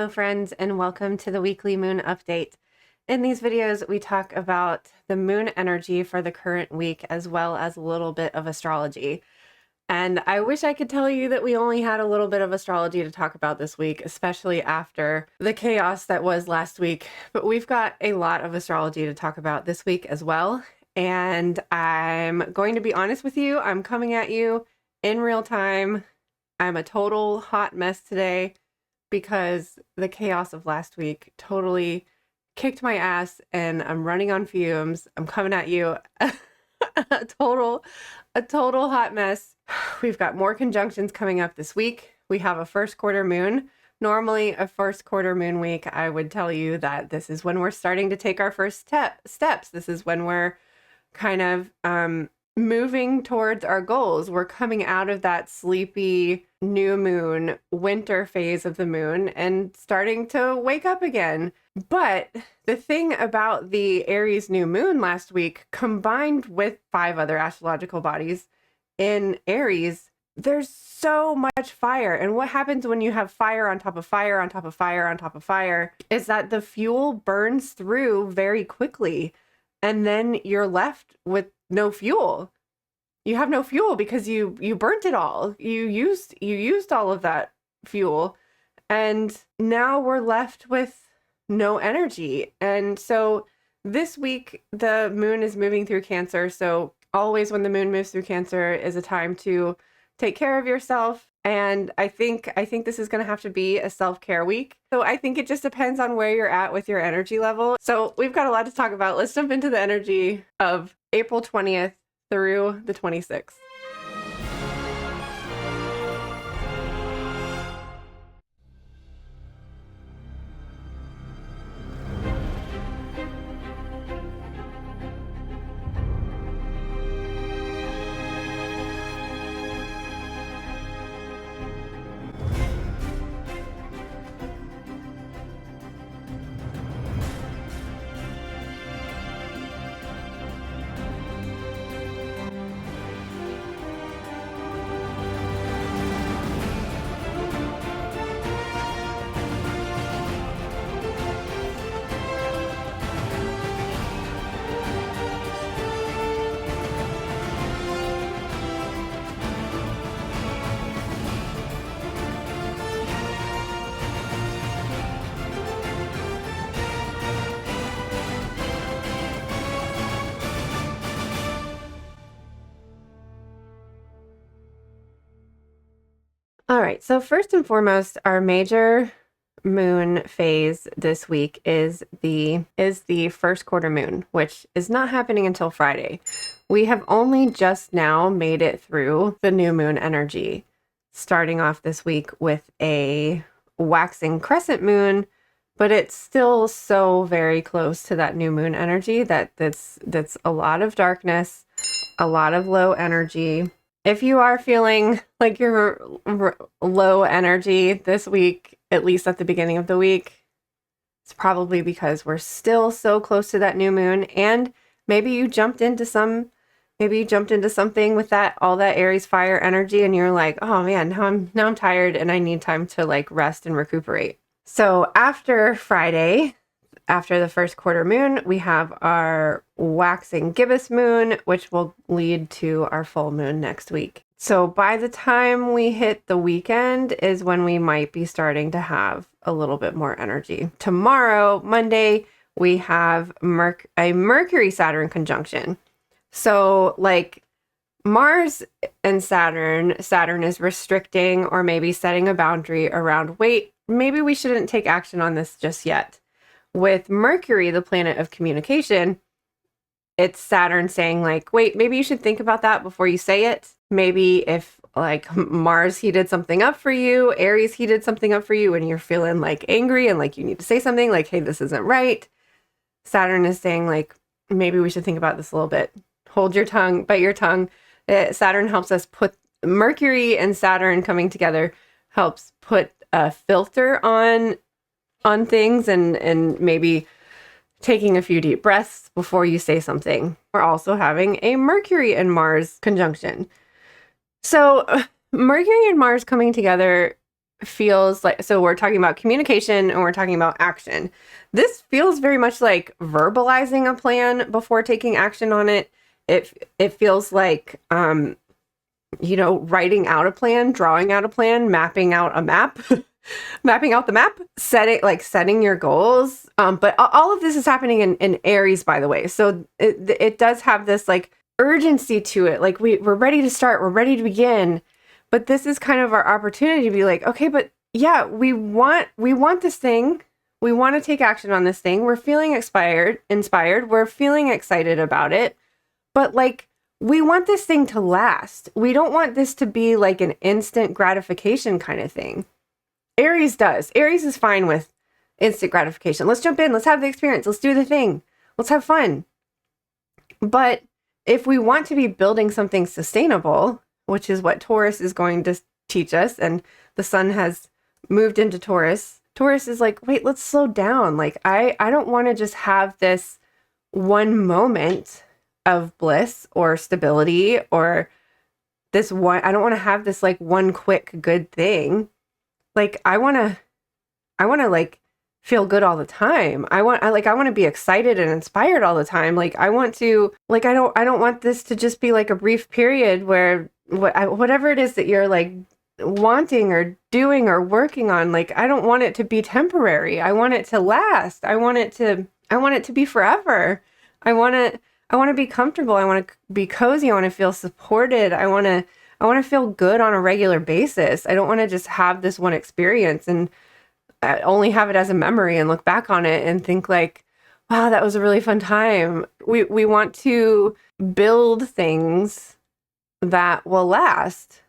Hello friends, and welcome to the weekly moon update. In these videos, we talk about the moon energy for the current week, as well as a little bit of astrology. And I wish I could tell you that we only had a little bit of astrology to talk about this week, especially after the chaos that was last week. But we've got a lot of astrology to talk about this week as well. And I'm going to be honest with you, I'm coming at you in real time. I'm a total hot mess today, because the chaos of last week totally kicked my ass and I'm running on fumes. I'm coming at you a total hot mess. We've got more conjunctions coming up this week. We have a first quarter moon. Normally a first quarter moon week, I would tell you that this is when we're starting to take our first steps. This is when we're kind of moving towards our goals. We're coming out of that sleepy new moon winter phase of the moon and starting to wake up again. But the thing about the Aries new moon last week, combined with 5 other astrological bodies in Aries, there's so much fire. And what happens when you have fire on top of fire on top of fire on top of fire is that the fuel burns through very quickly. And then you're left with no fuel. You have no fuel because you burnt it all. You used all of that fuel. And now we're left with no energy. And so this week the moon is moving through Cancer. So always when the moon moves through Cancer is a time to take care of yourself. And I think this is going to have to be a self-care week. So I think it just depends on where you're at with your energy level. So we've got a lot to talk about. Let's jump into the energy of April 20th through the 26th. All right, so first and foremost, our major moon phase this week is the first quarter moon, which is not happening until Friday. We have only just now made it through the new moon energy, starting off this week with a waxing crescent moon, but it's still so very close to that new moon energy that's a lot of darkness, a lot of low energy. If you are feeling like you're low energy this week, at least at the beginning of the week, it's probably because we're still so close to that new moon. And maybe you jumped into something with all that Aries fire energy, and you're like, oh man, now I'm tired and I need time to like rest and recuperate. So after Friday, after the first quarter moon, we have our waxing gibbous moon, which will lead to our full moon next week. So by the time we hit the weekend is when we might be starting to have a little bit more energy. Tomorrow, Monday, we have a Mercury-Saturn conjunction. So like Mars and Saturn is restricting or maybe setting a boundary around, wait, maybe we shouldn't take action on this just yet. With Mercury, the planet of communication, it's Saturn saying like, wait, maybe you should think about that before you say it. Maybe if like Mars heated something up for you, Aries heated something up for you, and you're feeling like angry and like you need to say something like, hey, this isn't right. Saturn is saying like, maybe we should think about this a little bit. Hold your tongue, bite your tongue. Saturn helps us put Mercury and Saturn coming together, helps put a filter on things and maybe taking a few deep breaths before you say something. We're also having a Mercury and Mars conjunction. So Mercury and Mars coming together feels like, so we're talking about communication and we're talking about action. This feels very much like verbalizing a plan before taking action on it. It feels like, writing out a plan, drawing out a plan, mapping out a map, mapping out the map, setting your goals. But all of this is happening in Aries, by the way. So it does have this like urgency to it. Like we're ready to start, we're ready to begin. But this is kind of our opportunity to be like, okay, but yeah, we want this thing. We want to take action on this thing. We're feeling inspired. We're feeling excited about it. But like, we want this thing to last. We don't want this to be like an instant gratification kind of thing. Aries does. Aries is fine with instant gratification. Let's jump in. Let's have the experience. Let's do the thing. Let's have fun. But if we want to be building something sustainable, which is what Taurus is going to teach us, and the sun has moved into Taurus. Taurus is like, wait, let's slow down. Like, I don't want to just have this one moment of bliss or stability or this one. I don't want to have this like one quick good thing. Like, I want to like feel good all the time. I want to be excited and inspired all the time. Like, I want to, like, I don't want this to just be like a brief period where whatever it is that you're like wanting or doing or working on, like, I don't want it to be temporary. I want it to last. I want it to be forever. I want to be comfortable. I want to be cozy. I want to feel supported. I want to feel good on a regular basis. I don't want to just have this one experience and only have it as a memory and look back on it and think like, wow, that was a really fun time. We want to build things that will last.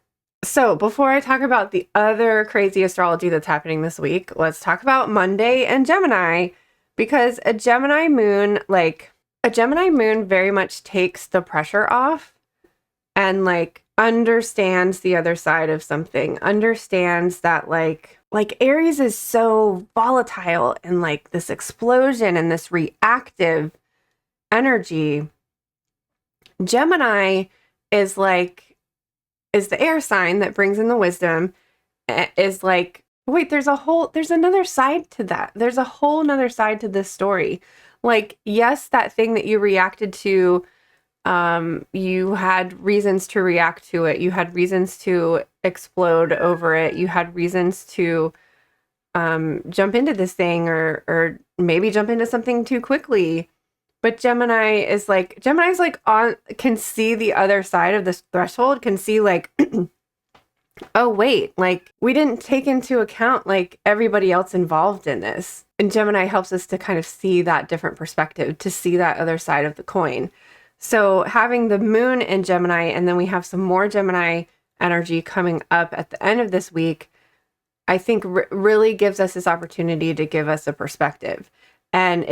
So before I talk about the other crazy astrology that's happening this week, let's talk about Monday and Gemini, because a Gemini moon very much takes the pressure off and like understands the other side of something, understands that like Aries is so volatile and like this explosion and this reactive energy. Gemini is the air sign that brings in the wisdom, is like, wait, there's another side to that. There's a whole nother side to this story. Like, yes, that thing that you reacted to, you had reasons to react to it. You had reasons to explode over it. You had reasons to jump into this thing or maybe jump into something too quickly. But Gemini's like can see the other side of this threshold, can see like, oh wait, like we didn't take into account like everybody else involved in this. And Gemini helps us to kind of see that different perspective, to see that other side of the coin. So having the moon in Gemini, and then we have some more Gemini energy coming up at the end of this week, I think really gives us this opportunity to give us a perspective. And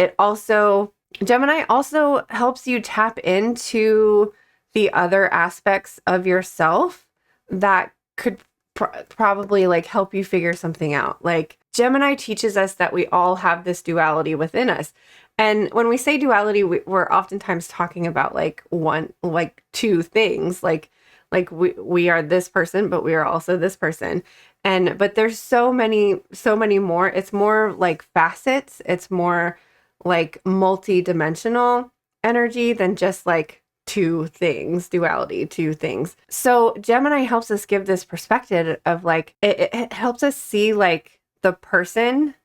Gemini also helps you tap into the other aspects of yourself that could probably like help you figure something out. Like Gemini teaches us that we all have this duality within us. And when we say duality, we're oftentimes talking about like two things, like we are this person, but we are also this person. But there's so many more. It's more like facets. It's more like multi-dimensional energy than just like two things, duality, two things. So Gemini helps us give this perspective of like, it helps us see like the person,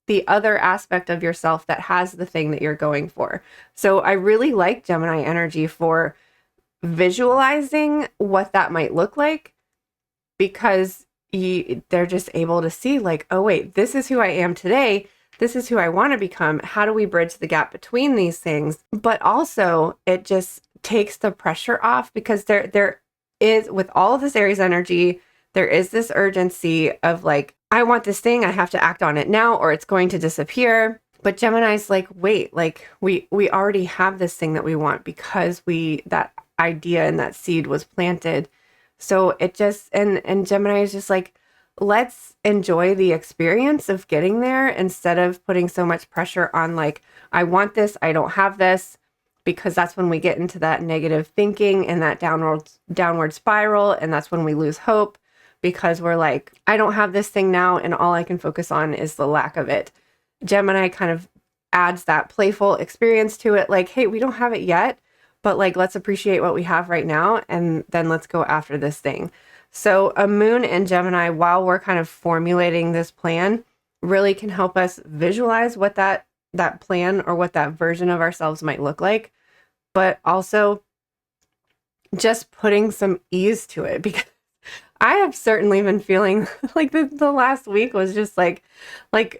the other aspect of yourself that has the thing that you're going for. So I really like Gemini energy for visualizing what that might look like, because they're just able to see like, oh wait, this is who I am today. This is who I want to become. How do we bridge the gap between these things? But also it just takes the pressure off, because there is, with all of this Aries energy, there is this urgency of like, I want this thing, I have to act on it now or it's going to disappear. But Gemini's like, wait, like we already have this thing that we want, because that idea and that seed was planted. So it just, and Gemini is just like, let's enjoy the experience of getting there instead of putting so much pressure on like, I want this, I don't have this, because that's when we get into that negative thinking and that downward spiral. And that's when we lose hope. because we're like, I don't have this thing now and all I can focus on is the lack of it. Gemini kind of adds that playful experience to it. Like, hey, we don't have it yet, but like, let's appreciate what we have right now. And then let's go after this thing. So a moon in Gemini, while we're kind of formulating this plan, really can help us visualize what that plan or what that version of ourselves might look like, but also just putting some ease to it, because I have certainly been feeling like the last week was just like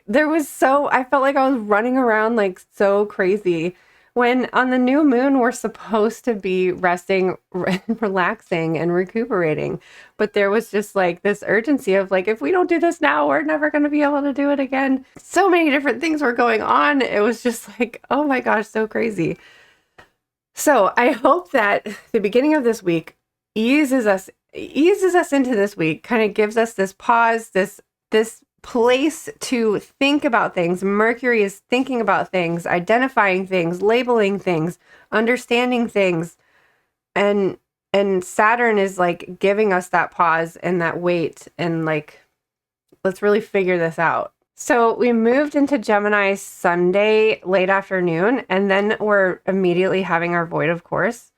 there was I felt like I was running around like so crazy, when on the new moon we're supposed to be resting, relaxing and recuperating. But there was just like this urgency of like, if we don't do this now, we're never going to be able to do it again. So many different things were going on. It was just like, oh my gosh, so crazy. So I hope that the beginning of this week eases us into this week, kind of gives us this pause, this place to think about things. Mercury is thinking about things, identifying things, labeling things, understanding things. And Saturn is like giving us that pause and that wait and like, let's really figure this out. So we moved into Gemini Sunday late afternoon, and then we're immediately having our void of course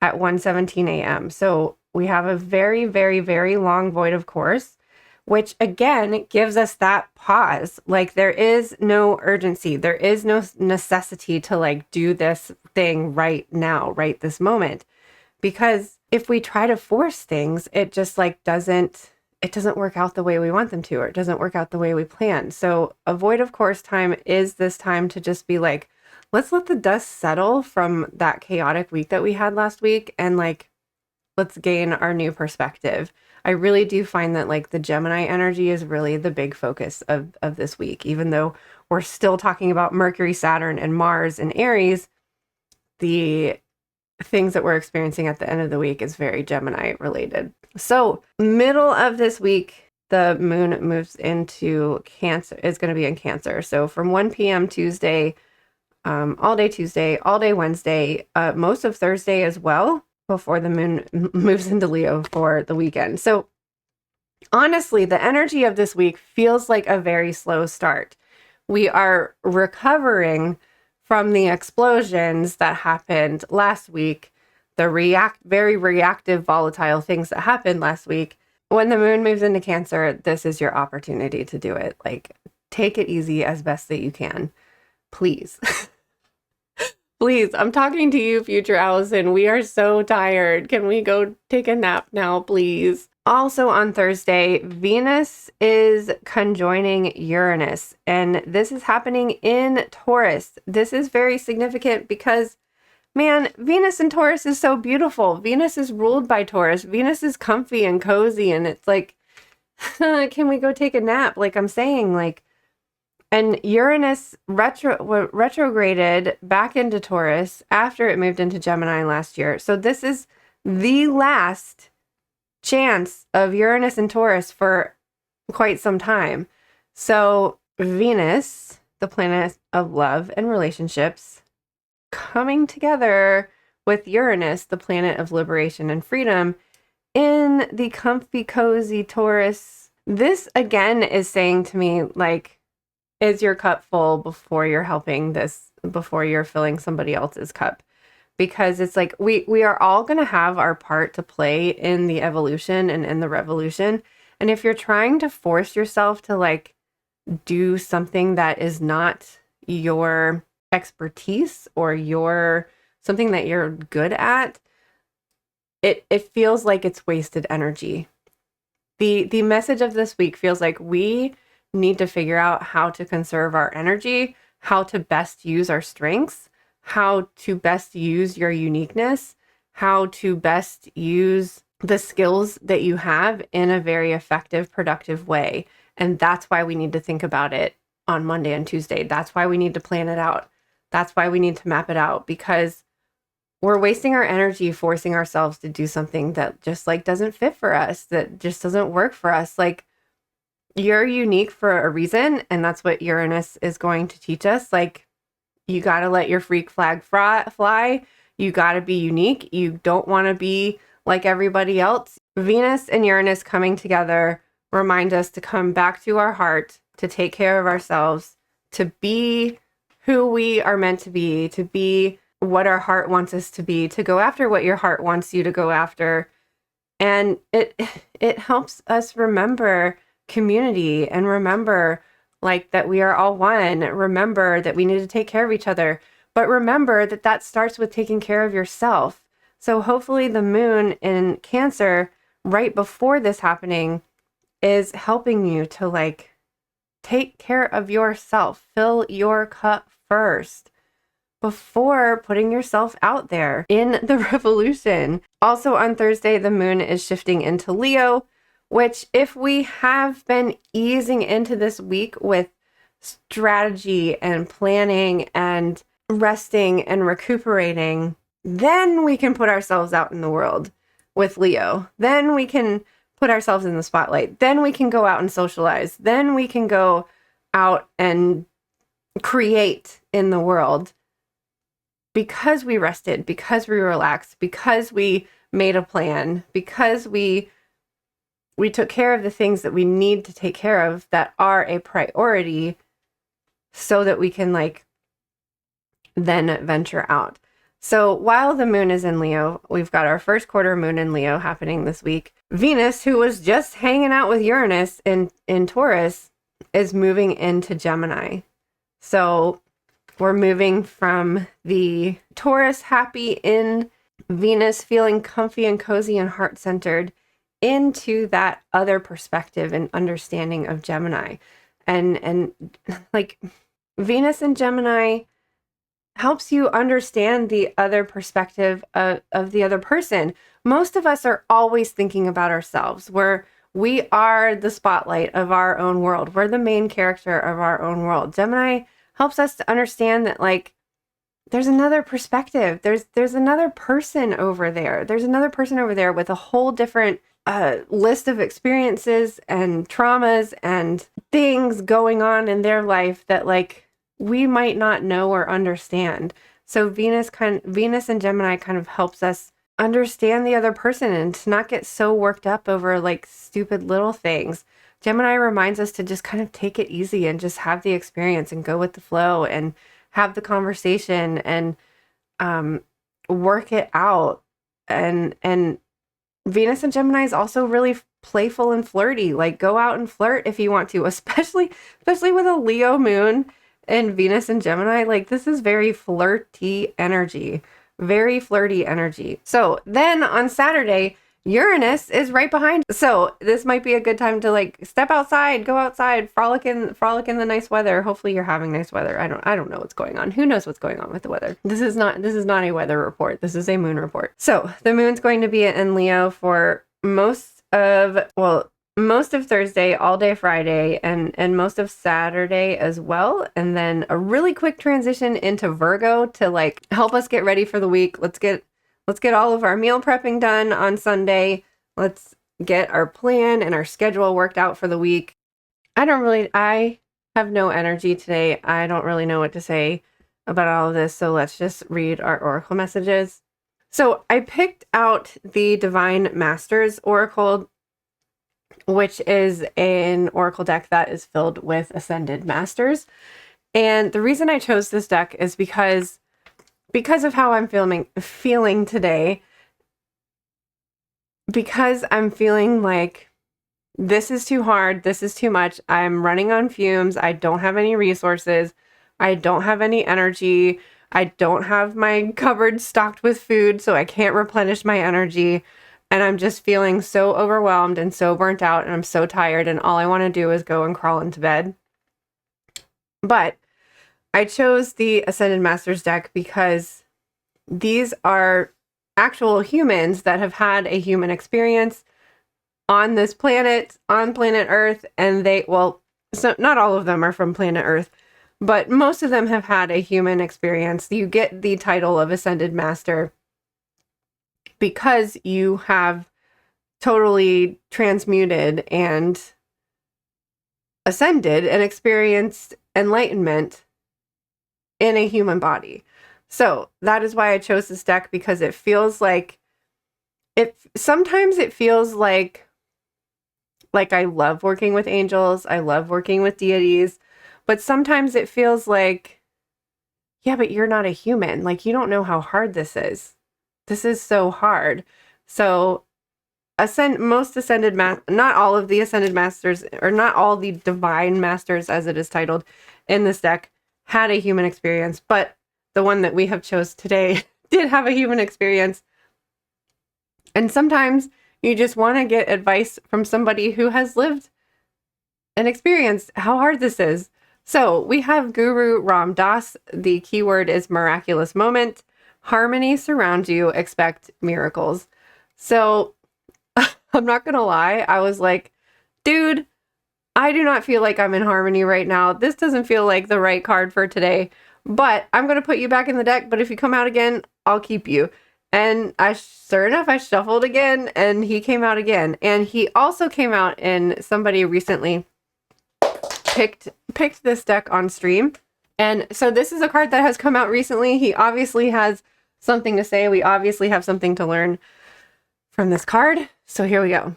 at 1:17 a.m. So we have a very, very, very long void of course, which again gives us that pause. Like, there is no urgency. There is no necessity to like do this thing right now, right this moment. Because if we try to force things, it just like doesn't work out the way we want them to, or it doesn't work out the way we plan. So a void of course time is this time to just be like, let's let the dust settle from that chaotic week that we had last week, and like, let's gain our new perspective. I really do find that like the Gemini energy is really the big focus of this week. Even though we're still talking about Mercury, Saturn, and Mars and Aries, the things that we're experiencing at the end of the week is very Gemini related. So middle of this week, the moon moves into Cancer, is going to be in Cancer. So from 1 p.m. Tuesday, all day Tuesday, all day Wednesday, most of Thursday as well, before the moon moves into Leo for the weekend. So honestly, the energy of this week feels like a very slow start. We are recovering from the explosions that happened last week, the very reactive, volatile things that happened last week. When the moon moves into Cancer, this is your opportunity to do it. Like, take it easy as best that you can, please. Please, I'm talking to you, future Allison. We are so tired. Can we go take a nap now, please? Also on Thursday, Venus is conjoining Uranus, and this is happening in Taurus. This is very significant because, man, Venus in Taurus is so beautiful. Venus is ruled by Taurus. Venus is comfy and cozy, and it's like, can we go take a nap? Like I'm saying, like, and Uranus retrograded back into Taurus after it moved into Gemini last year. So this is the last chance of Uranus and Taurus for quite some time. So Venus, the planet of love and relationships, coming together with Uranus, the planet of liberation and freedom, in the comfy, cozy Taurus. This again is saying to me, like, is your cup full before you're before you're filling somebody else's cup? Because it's like we are all going to have our part to play in the evolution and in the revolution. And if you're trying to force yourself to like do something that is not your expertise or something that you're good at, it feels like it's wasted energy. The message of this week feels like we need to figure out how to conserve our energy, how to best use our strengths, how to best use your uniqueness, how to best use the skills that you have in a very effective, productive way. And that's why we need to think about it on Monday and Tuesday. That's why we need to plan it out. That's why we need to map it out, because we're wasting our energy forcing ourselves to do something that just like doesn't fit for us, that just doesn't work for us. Like, you're unique for a reason, and that's what Uranus is going to teach us. Like, you got to let your freak flag fly. You got to be unique. You don't want to be like everybody else. Venus and Uranus coming together remind us to come back to our heart, to take care of ourselves, to be who we are meant to be what our heart wants us to be, to go after what your heart wants you to go after. And it helps us remember community and remember like that we are all one. Remember that we need to take care of each other. But remember that that starts with taking care of yourself. So hopefully the moon in Cancer right before this happening is helping you to like take care of yourself. Fill your cup first before putting yourself out there in the revolution. Also on Thursday, the moon is shifting into Leo, which if we have been easing into this week with strategy and planning and resting and recuperating, then we can put ourselves out in the world with Leo. Then we can put ourselves in the spotlight. Then we can go out and socialize. Then we can go out and create in the world because we rested, because we relaxed, because we made a plan, because we took care of the things that we need to take care of that are a priority so that we can like then venture out. So while the moon is in Leo, we've got our first quarter moon in Leo happening this week. Venus, who was just hanging out with Uranus in Taurus, is moving into Gemini. So we're moving from the Taurus happy in Venus feeling comfy and cozy and heart-centered into that other perspective and understanding of Gemini. And like Venus in Gemini helps you understand the other perspective of the other person. Most of us are always thinking about ourselves. We are the spotlight of our own world. We're the main character of our own world. Gemini helps us to understand that like there's another perspective. There's another person over there. There's another person over there with a whole different list of experiences and traumas and things going on in their life that like we might not know or understand. So Venus and Gemini kind of helps us understand the other person and to not get so worked up over like stupid little things. Gemini reminds us to just kind of take it easy and just have the experience and go with the flow and have the conversation and work it out. And Venus and Gemini is also really playful and flirty. Like go out and flirt if you want to, especially with a Leo moon and Venus and Gemini. Like this is very flirty energy. Very flirty energy. So then on Saturday, Uranus is right behind. So this might be a good time to like step outside, go outside, frolic in the nice weather. Hopefully you're having nice weather. I don't know what's going on. Who knows what's going on with the weather? This is not a weather report. This is a moon report. So the moon's going to be in Leo for most of Thursday, all day Friday, and most of Saturday as well. And then a really quick transition into Virgo to like help us get ready for the week. Let's get all of our meal prepping done on Sunday. Let's get our plan and our schedule worked out for the week. I have no energy today. I don't really know what to say about all of this. So let's just read our oracle messages. So I picked out the Divine Masters Oracle, which is an oracle deck that is filled with ascended masters. And the reason I chose this deck is because of how I'm feeling today, because I'm feeling like this is too hard, this is too much, I'm running on fumes, I don't have any resources, I don't have any energy, I don't have my cupboard stocked with food, so I can't replenish my energy, and I'm just feeling so overwhelmed and so burnt out, and I'm so tired, and all I want to do is go and crawl into bed. But I chose the Ascended Masters deck because these are actual humans that have had a human experience on this planet, on planet Earth, and so not all of them are from planet Earth, but most of them have had a human experience. You get the title of Ascended Master because you have totally transmuted and ascended and experienced enlightenment in a human body. So that is why I chose this deck, because it feels like Sometimes it feels like I love working with angels, I love working with deities, but sometimes it feels like, yeah, but you're not a human. Like, you don't know how hard this is. This is so hard. So most ascended not all of the ascended masters, or not all the divine masters as it is titled in this deck, had a human experience, but the one that we have chose today did have a human experience. And sometimes you just want to get advice from somebody who has lived and experienced how hard this is. So we have Guru Ram Dass. The keyword is miraculous moment. Harmony surrounds you. Expect miracles. So I'm not going to lie. I was like, dude, I do not feel like I'm in harmony right now. This doesn't feel like the right card for today, but I'm going to put you back in the deck. But if you come out again, I'll keep you. And sure enough, I shuffled again and he came out again. And he also came out in somebody recently picked this deck on stream. And so this is a card that has come out recently. He obviously has something to say. We obviously have something to learn from this card. So here we go.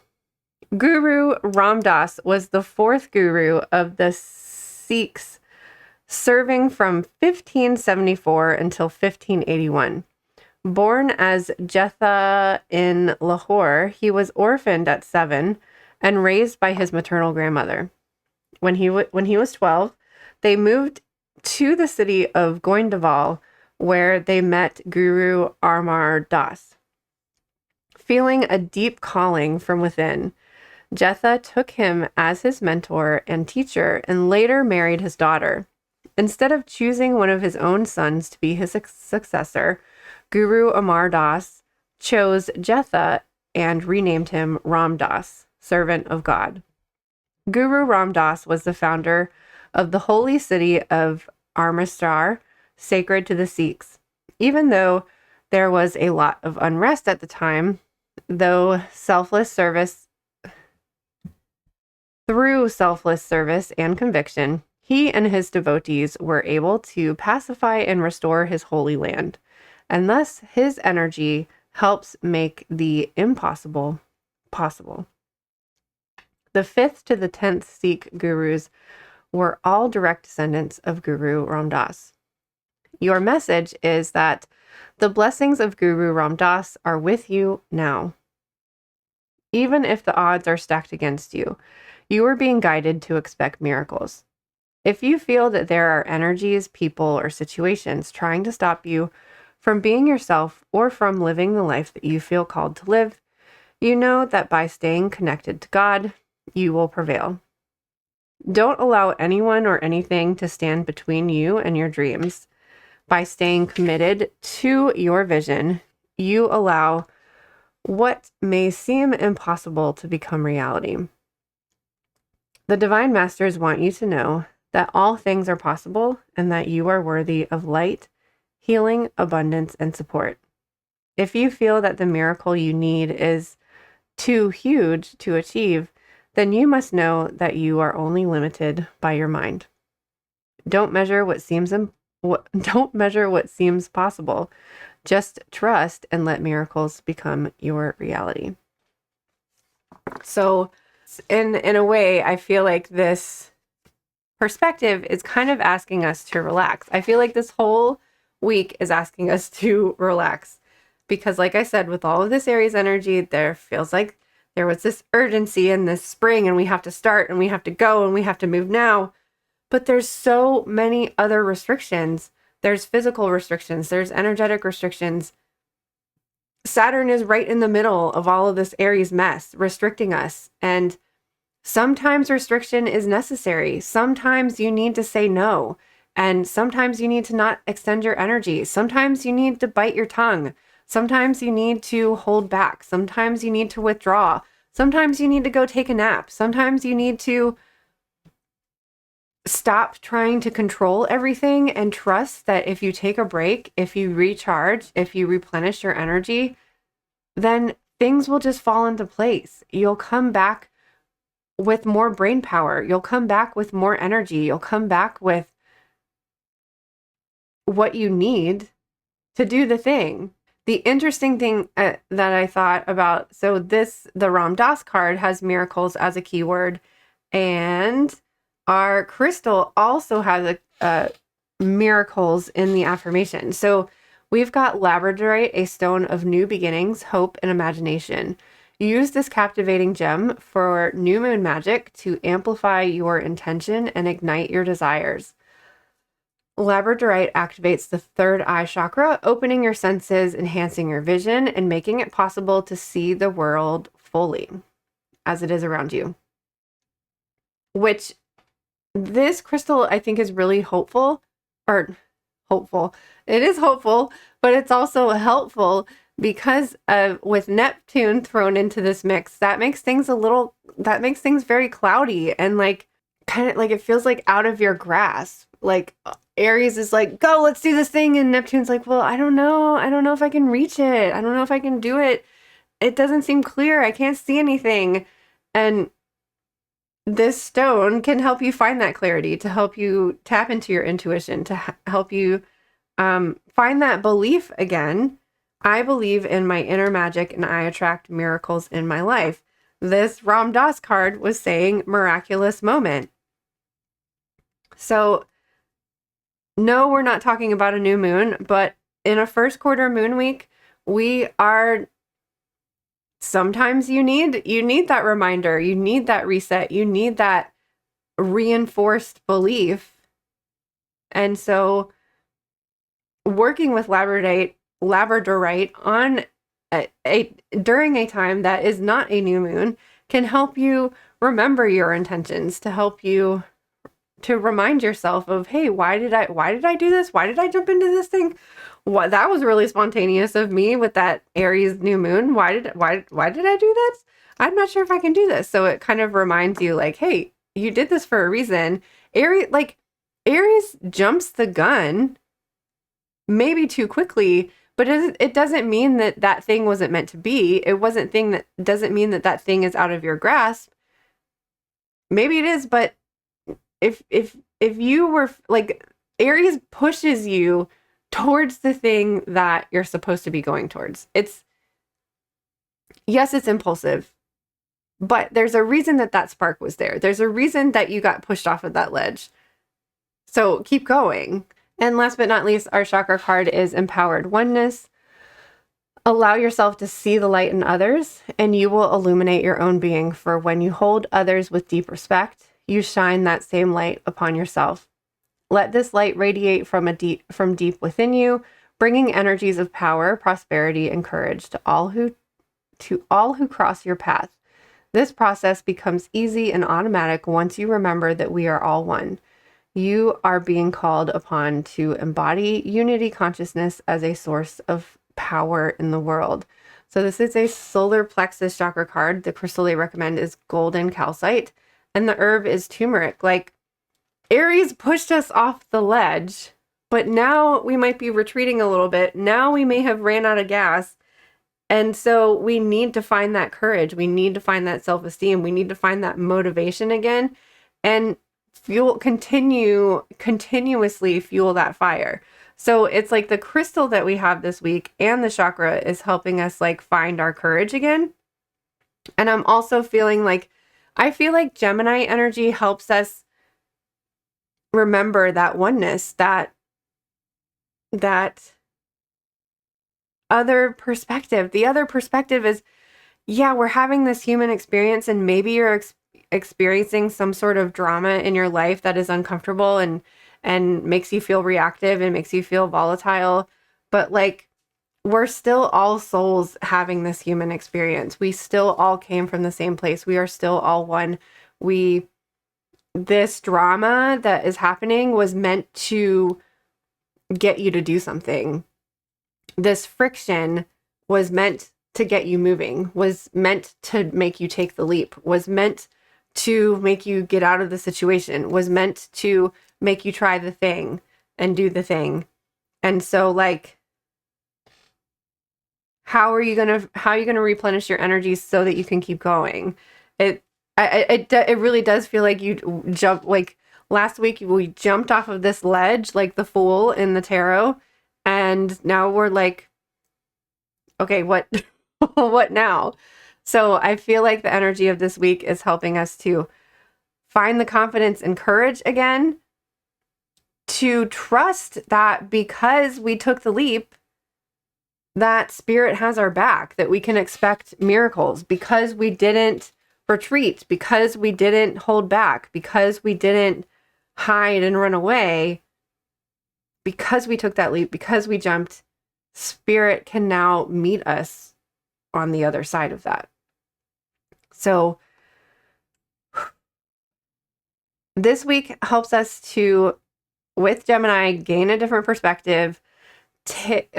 Guru Ram Dass was the fourth guru of the Sikhs, serving from 1574 until 1581. Born as Jetha in Lahore, he was orphaned at 7 and raised by his maternal grandmother. When he was 12, they moved to the city of Goindwal, where they met Guru Amar Das. Feeling a deep calling from within, Jetha took him as his mentor and teacher and later married his daughter. Instead of choosing one of his own sons to be his successor, Guru Amar Das chose Jetha and renamed him Ram Das, servant of God. Guru Ram Das was the founder of the holy city of Amritsar, sacred to the Sikhs. Even though there was a lot of unrest at the time, through selfless service and conviction, he and his devotees were able to pacify and restore his holy land. And thus, his energy helps make the impossible possible. The 5th to the 10th Sikh gurus were all direct descendants of Guru Ram Das. Your message is that the blessings of Guru Ram Das are with you now. Even if the odds are stacked against you, you are being guided to expect miracles. If you feel that there are energies, people, or situations trying to stop you from being yourself or from living the life that you feel called to live, you know that by staying connected to God, you will prevail. Don't allow anyone or anything to stand between you and your dreams. By staying committed to your vision, you allow what may seem impossible to become reality. The Divine Masters want you to know that all things are possible and that you are worthy of light, healing, abundance, and support. If you feel that the miracle you need is too huge to achieve, then you must know that you are only limited by your mind. Don't measure what seems possible. Just trust and let miracles become your reality. So, in a way, I feel like this perspective is kind of asking us to relax. I feel like this whole week is asking us to relax because, like I said, with all of this Aries energy, there feels like there was this urgency in this spring and we have to start and we have to go and we have to move now. But there's so many other restrictions. There's physical restrictions. There's energetic restrictions. Saturn is right in the middle of all of this Aries mess, restricting us. And sometimes restriction is necessary. Sometimes you need to say no. And sometimes you need to not extend your energy. Sometimes you need to bite your tongue. Sometimes you need to hold back. Sometimes you need to withdraw. Sometimes you need to go take a nap. Sometimes you need to stop trying to control everything and trust that if you take a break, if you recharge, if you replenish your energy, then things will just fall into place. You'll come back with more brain power. You'll come back with more energy. You'll come back with what you need to do the thing. The interesting thing that I thought about, so the Ram Dass card has miracles as a keyword, and our crystal also has miracles in the affirmation. So we've got labradorite, a stone of new beginnings, hope, and imagination. Use this captivating gem for new moon magic to amplify your intention and ignite your desires. Labradorite activates the third eye chakra, opening your senses, enhancing your vision, and making it possible to see the world fully as it is around you. Which this crystal, I think, is really hopeful. It is hopeful, but it's also helpful because with Neptune thrown into this mix, that makes things very cloudy and like kind of like it feels like out of your grasp. Like Aries is like, go, let's do this thing. And Neptune's like, well, I don't know. I don't know if I can reach it. I don't know if I can do it. It doesn't seem clear. I can't see anything. And this stone can help you find that clarity, to help you tap into your intuition, to help you find that belief again. I believe in my inner magic and I attract miracles in my life. This Ram Dass card was saying miraculous moment. So no, we're not talking about a new moon, but in a first quarter moon week, sometimes you need that reminder, you need that reset, you need that reinforced belief. And so working with labradorite on during a time that is not a new moon can help you remember your intentions, to help you to remind yourself of, hey, why did I do this? Why did I jump into this thing? What, that was really spontaneous of me with that Aries new moon. Why did I do this? I'm not sure if I can do this. So it kind of reminds you like, hey, you did this for a reason. Aries jumps the gun maybe too quickly, but it doesn't mean that thing wasn't meant to be. It doesn't mean that thing is out of your grasp. Maybe it is, but if you were like, Aries pushes you towards the thing that you're supposed to be going towards. Yes, it's impulsive, but there's a reason that spark was there. There's a reason that you got pushed off of that ledge. So keep going. And last but not least, our chakra card is empowered oneness. Allow yourself to see the light in others, and you will illuminate your own being. For when you hold others with deep respect, you shine that same light upon yourself. Let this light radiate from deep within you, bringing energies of power, prosperity, and courage to all who cross your path. This process becomes easy and automatic once you remember that we are all one. You are being called upon to embody unity consciousness as a source of power in the world. So this is a solar plexus chakra card. The crystal they recommend is golden calcite, and the herb is turmeric. Like, Aries pushed us off the ledge, but now we might be retreating a little bit. Now we may have ran out of gas. And so we need to find that courage. We need to find that self-esteem. We need to find that motivation again and continuously fuel that fire. So it's like the crystal that we have this week and the chakra is helping us like find our courage again. And I'm also feeling like, I feel like Gemini energy helps us remember that oneness, that other perspective. The other perspective is, yeah, we're having this human experience and maybe you're experiencing some sort of drama in your life that is uncomfortable and makes you feel reactive and makes you feel volatile. But like, we're still all souls having this human experience. We still all came from the same place. We are still all one. This drama that is happening was meant to get you to do something. This friction was meant to get you moving, was meant to make you take the leap, was meant to make you get out of the situation, was meant to make you try the thing and do the thing. And so like, how are you going to replenish your energy so that you can keep going? It really does feel like you jump, like last week we jumped off of this ledge, like the Fool in the tarot. And now we're like okay, what what now? So I feel like the energy of this week is helping us to find the confidence and courage again, to trust that because we took the leap, that spirit has our back, that we can expect miracles because we didn't retreat, because we didn't hold back, because we didn't hide and run away, because we took that leap, because we jumped. Spirit can now meet us on the other side of that. So this week helps us to, with Gemini, gain a different perspective,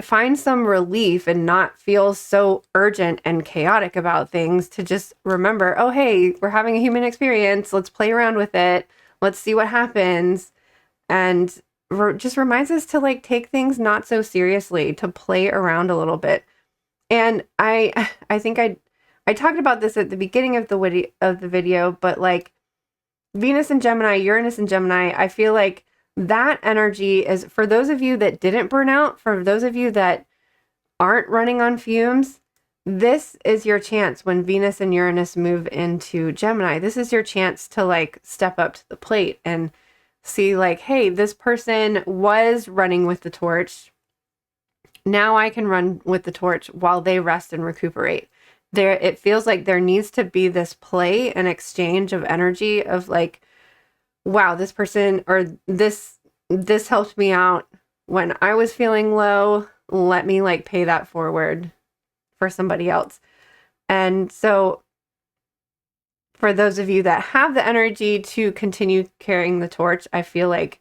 find some relief and not feel so urgent and chaotic about things, to just remember, oh, hey, we're having a human experience. Let's play around with it. Let's see what happens. And just reminds us to like take things not so seriously, to play around a little bit. And I think I talked about this at the beginning of the video, but like Venus and Gemini, Uranus and Gemini, I feel like that energy is for those of you that didn't burn out, for those of you that aren't running on fumes. This is your chance when Venus and Uranus move into Gemini. This is your chance to like step up to the plate and see like, hey, this person was running with the torch. Now I can run with the torch while they rest and recuperate. It feels like there needs to be this play and exchange of energy of like, wow, this person or this helped me out when I was feeling low. Let me like pay that forward for somebody else. And so for those of you that have the energy to continue carrying the torch, I feel like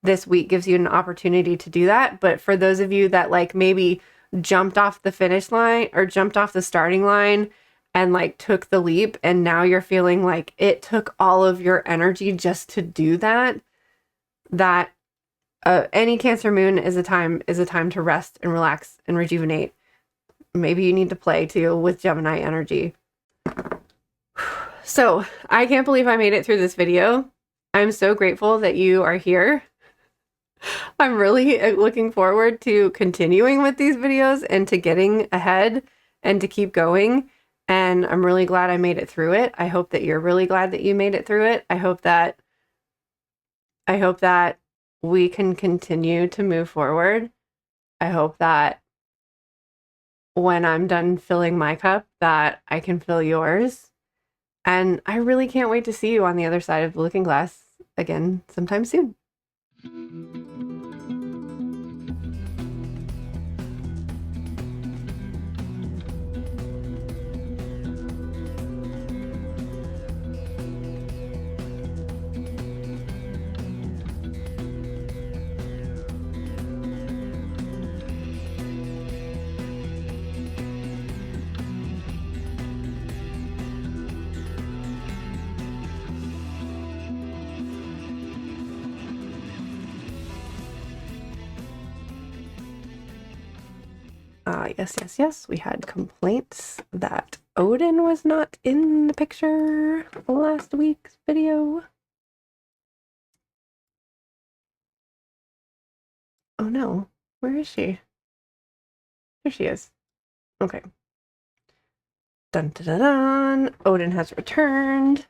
this week gives you an opportunity to do that. But for those of you that like maybe jumped off the finish line or jumped off the starting line and like took the leap, and now you're feeling like it took all of your energy just to do that, that any Cancer moon is a time to rest and relax and rejuvenate. Maybe you need to play too with Gemini energy. So I can't believe I made it through this video. I'm so grateful that you are here. I'm really looking forward to continuing with these videos and to getting ahead and to keep going. And I'm really glad I made it through it. I hope that you're really glad that you made it through it. I hope that we can continue to move forward. I hope that when I'm done filling my cup, that I can fill yours. And I really can't wait to see you on the other side of the looking glass again sometime soon. Yes. We had complaints that Odin was not in the picture last week's video. Oh no, where is she? There she is. Okay. Dun dun dun dun. Odin has returned.